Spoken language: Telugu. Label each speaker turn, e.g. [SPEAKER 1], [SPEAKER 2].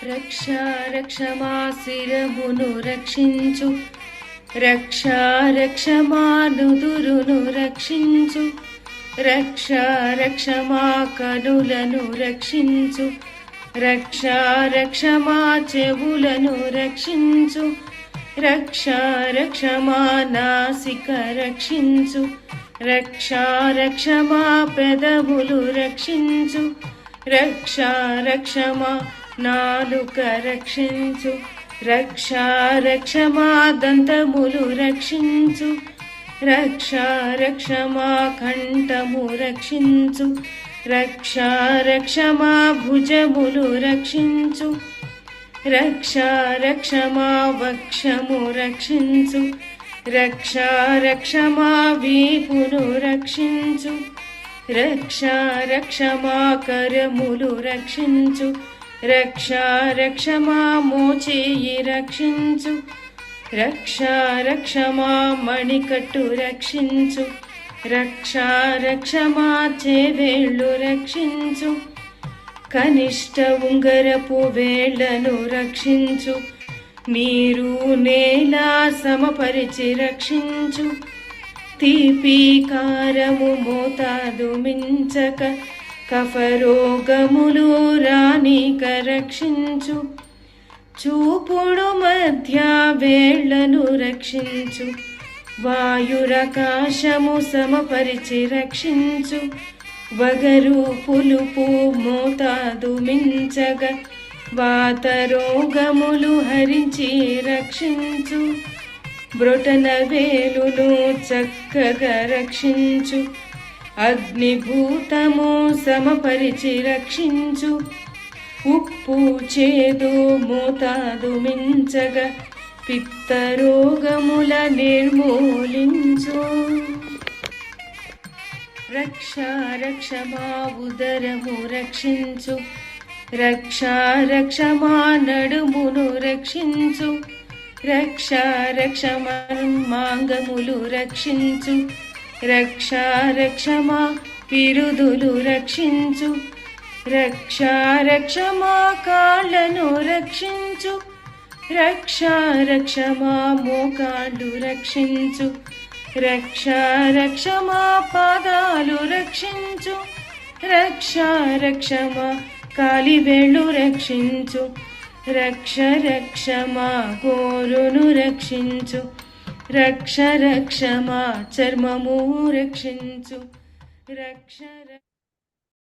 [SPEAKER 1] రక్షా రక్షమా శిరమును రక్షించు, రక్షా రక్షమా నుదురును రక్షించు, రక్షా రక్షమా కనులను రక్షించు, రక్షా రక్షమా చెవులను రక్షించు, రక్షా రక్షమా నాసిక రక్షించు, రక్షా రక్షమా పెదవులు రక్షించు, రక్షా రక్షమా నాలుక రక్షించు, రక్షా రక్షమా దంతములు రక్షించు, రక్షా రక్షమా కంఠము రక్షించు, రక్షా రక్షమా భుజములు రక్షించు, రక్షా రక్షమా వక్షము రక్షించు, రక్షా రక్షమా వీపును రక్షించు, రక్షా రక్షమా కరములు రక్షించు, రక్షా రక్షమా మోచేయి రక్షించు, రక్షా రక్షమా మణికట్టు రక్షించు, రక్షా రక్షమా చేవేళ్ళు రక్షించు, కనిష్ట ఉంగరపు వేళ్లను రక్షించు, నీరు నేల సమపరిచి రక్షించు, తీపి కారము మోతాదు మించక కఫరోగములు రానిక రక్షించు, చూపుడు మధ్య వేళ్లను రక్షించు, వాయురకాశము సమపరిచి రక్షించు, వగరు పులుపు మోతాదు మించగ వాతరోగములు హరించి రక్షించు, బ్రొటన వేలును చక్కగా రక్షించు, అగ్నిభూతము సమపరిచి రక్షించు, ఉప్పు చేదు మోతాదు మించగ పిత్తరోగముల నిర్మూలించు, రక్షా రక్షమా ఉదరము రక్షించు, రక్షా రక్షమా నడుమును రక్షించు, రక్షా రక్షమా మాంగములు రక్షించు, రక్షా రక్షమా పిరుదులు రక్షించు, రక్షా రక్షమా కాళ్ళను రక్షించు, రక్షా రక్షమా మోకాళ్ళు రక్షించు, రక్షా రక్షమా పాదాలు రక్షించు, రక్షా రక్షమా కాలివేళ్ళు రక్షించు, రక్ష రక్షమా గోరును రక్షించు, రక్ష రక్షమా చర్మము రక్షించు, రక్ష